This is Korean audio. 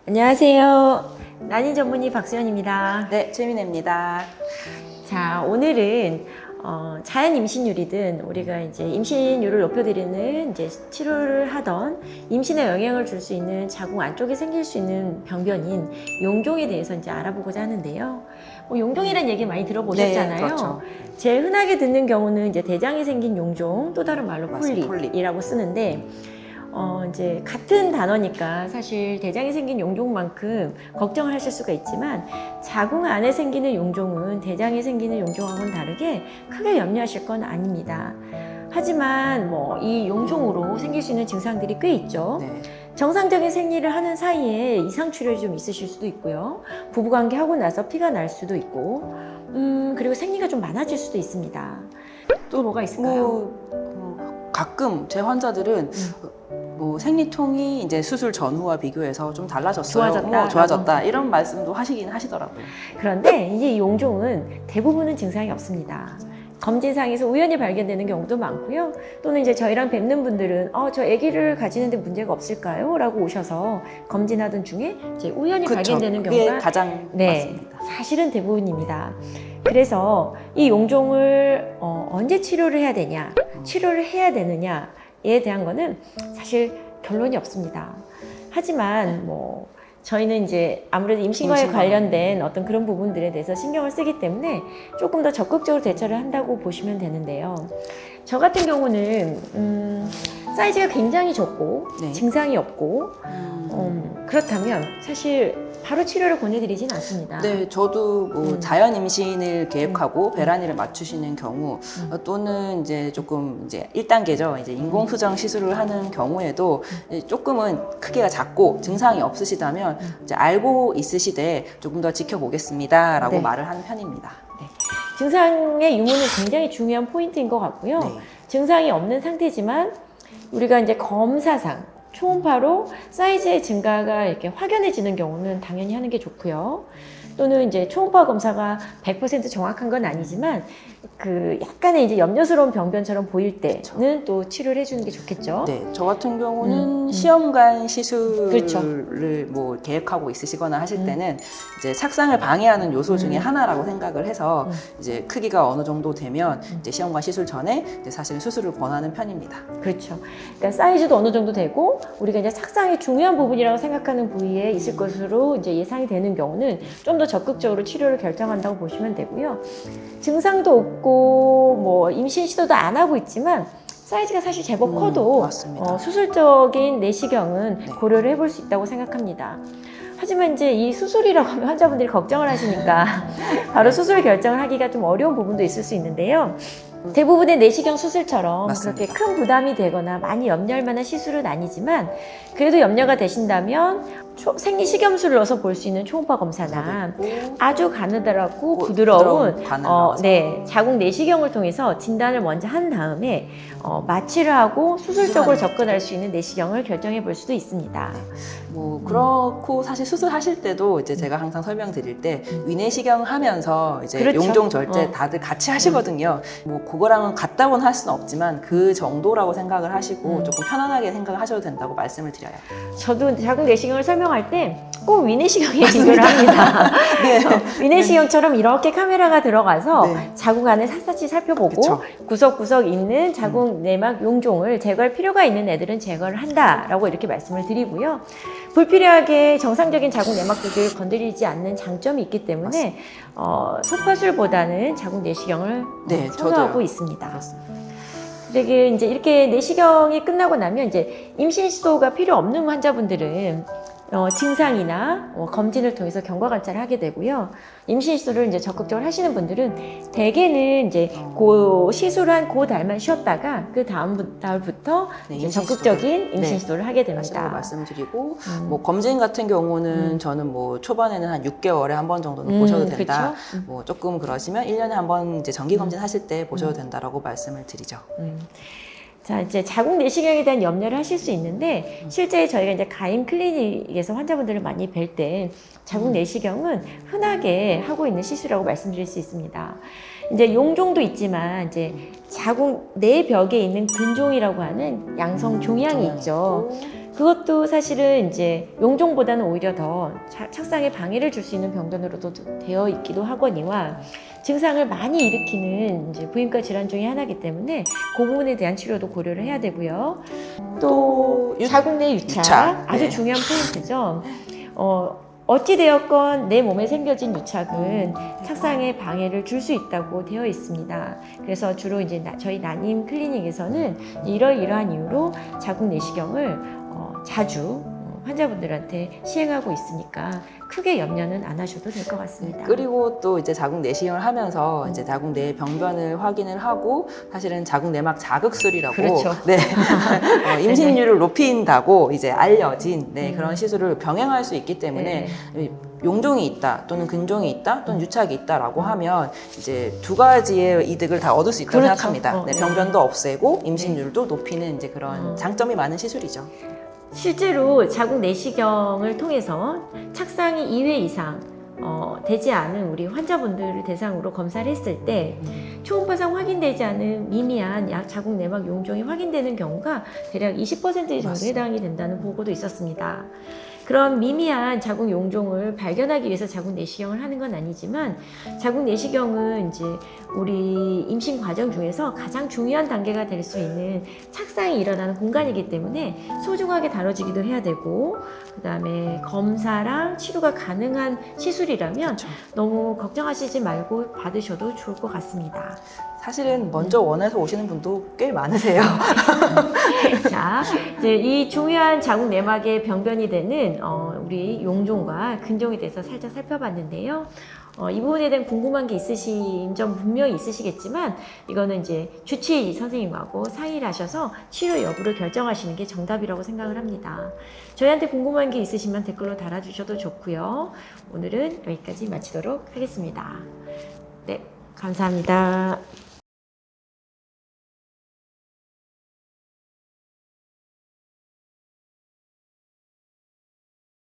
안녕하세요. 난임 전문의 박수연입니다. 네, 최민혜입니다. 자, 오늘은 자연 임신율이든 우리가 이제 임신율을 높여드리는 이제 치료를 하던 임신에 영향을 줄 수 있는 자궁 안쪽에 생길 수 있는 병변인 용종에 대해서 이제 알아보고자 하는데요. 용종이라는 얘기 많이 들어보셨잖아요. 네, 그렇죠. 제일 흔하게 듣는 경우는 이제 대장에 생긴 용종, 또 다른 말로 맞습니다. 폴립이라고 쓰는데. 이제 같은 단어니까 사실 대장에 생긴 용종만큼 걱정을 하실 수가 있지만 자궁 안에 생기는 용종은 대장에 생기는 용종하고는 다르게 크게 염려하실 건 아닙니다. 하지만 이 용종으로 생길 수 있는 증상들이 꽤 있죠. 네. 정상적인 생리를 하는 사이에 이상 출혈이 좀 있으실 수도 있고요. 부부관계 하고 나서 피가 날 수도 있고, 그리고 생리가 좀 많아질 수도 있습니다. 또 뭐가 있을까요? 가끔 제 환자들은 생리통이 이제 수술 전후와 비교해서 좀 달라졌어요. 좋아졌다. 이런 말씀도 하시긴 하시더라고요. 그런데 이제 이 용종은 대부분은 증상이 없습니다. 검진상에서 우연히 발견되는 경우도 많고요. 또는 이제 저희랑 뵙는 분들은 저 아기를 가지는데 문제가 없을까요? 라고 오셔서 검진하던 중에 이제 우연히 발견되는 그게 경우가 가장 맞습니다. 사실은 대부분입니다. 그래서 이 용종을 언제 치료를 해야 되냐, 치료를 해야 되느냐에 대한 거는 사실 결론이 없습니다. 하지만 저희는 이제 아무래도 임신과에 관련된 어떤 그런 부분들에 대해서 신경을 쓰기 때문에 조금 더 적극적으로 대처를 한다고 보시면 되는데요. 저 같은 경우는 사이즈가 굉장히 적고 네. 증상이 없고 그렇다면 사실 바로 치료를 권해드리진 않습니다. 네, 저도 자연 임신을 계획하고 배란위를 맞추시는 경우 또는 이제 조금 이제 1단계죠. 이제 인공 수정 시술을 하는 경우에도 조금은 크기가 작고 증상이 없으시다면 이제 알고 있으시되 조금 더 지켜보겠습니다라고 네. 말을 하는 편입니다. 네. 증상의 유무는 굉장히 중요한 포인트인 것 같고요. 네. 증상이 없는 상태지만 우리가 이제 검사상 초음파로 사이즈의 증가가 이렇게 확연해지는 경우는 당연히 하는 게 좋고요. 또는 이제 초음파 검사가 100% 정확한 건 아니지만 그 약간의 이제 염려스러운 병변처럼 보일 때는 또 치료를 해주는 게 좋겠죠. 네, 저 같은 경우는 시험관 시술을 그렇죠. 계획하고 있으시거나 하실 때는 이제 착상을 방해하는 요소 중에 하나라고 생각을 해서 이제 크기가 어느 정도 되면 이제 시험관 시술 전에 이제 사실 수술을 권하는 편입니다. 그렇죠. 그러니까 사이즈도 어느 정도 되고 우리가 이제 착상이 중요한 부분이라고 생각하는 부위에 있을 것으로 이제 예상이 되는 경우는 좀 더 적극적으로 치료를 결정한다고 보시면 되고요. 증상도 없고 임신 시도도 안 하고 있지만 사이즈가 사실 제법 커도 맞습니다. 수술적인 내시경은 네. 고려를 해볼 수 있다고 생각합니다. 하지만 이제 이 수술이라고 하면 환자분들이 걱정을 하시니까 바로 수술 결정을 하기가 좀 어려운 부분도 있을 수 있는데요. 대부분의 내시경 수술처럼 맞습니다. 그렇게 큰 부담이 되거나 많이 염려할 만한 시술은 아니지만 그래도 염려가 되신다면 생리식염수를 넣어서 볼 수 있는 초음파 검사나 아주 가느다랗고 부드러운 자궁 내시경을 통해서 진단을 먼저 한 다음에 마취를 하고 수술적으로 접근할 수 있는 내시경을 결정해 볼 수도 있습니다. 그렇고 사실 수술하실 때도 이제 제가 항상 설명드릴 때 위내시경 하면서 이제 그렇죠. 용종 절제 다들 같이 하시거든요. 그거랑은 같다고는 할 수는 없지만 그 정도라고 생각을 하시고 조금 편안하게 생각을 하셔도 된다고 말씀을 드려요. 저도 자궁 내시경을 설명할 때 꼭 위내시경에 비교를 합니다. 네. 위내시경처럼 이렇게 카메라가 들어가서 네. 자궁 안을 샅샅이 살펴보고 그쵸. 구석구석 있는 자궁 내막 용종을 제거할 필요가 있는 애들은 제거를 한다라고 이렇게 말씀을 드리고요. 불필요하게 정상적인 자궁 내막들을 건드리지 않는 장점이 있기 때문에 소파술보다는 자궁 내시경을 선호하고 저도요. 있습니다. 그렇습니다. 되게 이제 이렇게 내시경이 끝나고 나면 이제 임신 시도가 필요 없는 환자분들은 증상이나 검진을 통해서 경과 관찰을 하게 되고요. 임신 시도를 이제 적극적으로 하시는 분들은 대개는 이제 그 시술한 그 달만 쉬었다가 그 다음 달부터 이제 적극적인 임신 시도를 하게 됩니다. 말씀드리고 검진 같은 경우는 저는 초반에는 한 6개월에 한 번 정도는 보셔도 된다. 조금 그러시면 1년에 한 번 이제 정기 검진 하실 때 보셔도 된다라고 말씀을 드리죠. 자, 이제 자궁 내시경에 대한 염려를 하실 수 있는데 실제 저희가 이제 가임 클리닉에서 환자분들을 많이 뵐 때 자궁 내시경은 흔하게 하고 있는 시술이라고 말씀드릴 수 있습니다. 이제 용종도 있지만 이제 자궁 내벽에 있는 근종이라고 하는 양성 종양이 있죠. 그것도 사실은 이제 용종보다는 오히려 더 착상에 방해를 줄 수 있는 병변으로도 되어 있기도 하거니와 증상을 많이 일으키는 이제 부인과 질환 중에 하나이기 때문에 그 부분에 대한 치료도 고려를 해야 되고요. 또 자궁 내 유착, 아주 네. 중요한 포인트죠. 어찌되었건 내 몸에 생겨진 유착은 착상에 방해를 줄 수 있다고 되어 있습니다. 그래서 주로 이제 저희 난임 클리닉에서는 이러이러한 이유로 자궁 내시경을 자주 환자분들한테 시행하고 있으니까 크게 염려는 안 하셔도 될 것 같습니다. 그리고 또 이제 자궁 내시경을 하면서 이제 자궁 내 병변을 확인을 하고 사실은 자궁 내막 자극술이라고 그렇죠. 네. 임신율을 높인다고 이제 알려진 네, 그런 시술을 병행할 수 있기 때문에 용종이 있다 또는 근종이 있다 또는 유착이 있다라고 하면 이제 두 가지의 이득을 다 얻을 수 있다고 그렇죠. 생각합니다. 네, 병변도 없애고 임신율도 높이는 이제 그런 장점이 많은 시술이죠. 실제로 자궁 내시경을 통해서 착상이 2회 이상 되지 않은 우리 환자분들을 대상으로 검사를 했을 때 초음파상 확인되지 않은 미미한 자궁 내막 용종이 확인되는 경우가 대략 20% 정도 해당이 된다는 보고도 있었습니다. 그런 미미한 자궁 용종을 발견하기 위해서 자궁 내시경을 하는 건 아니지만 자궁 내시경은 이제 우리 임신 과정 중에서 가장 중요한 단계가 될 수 있는 착상이 일어나는 공간이기 때문에 소중하게 다뤄지기도 해야 되고 그다음에 검사랑 치료가 가능한 시술이라면 그렇죠. 너무 걱정하시지 말고 받으셔도 좋을 것 같습니다. 사실은 먼저 원해서 오시는 분도 꽤 많으세요. 자, 이제 이 중요한 자궁 내막의 병변이 되는 우리 용종과 근종에 대해서 살짝 살펴봤는데요. 이 부분에 대한 궁금한 게 있으신 점 분명히 있으시겠지만 이거는 이제 주치의 선생님하고 상의를 하셔서 치료 여부를 결정하시는 게 정답이라고 생각을 합니다. 저희한테 궁금한 게 있으시면 댓글로 달아주셔도 좋고요. 오늘은 여기까지 마치도록 하겠습니다. 네, 감사합니다.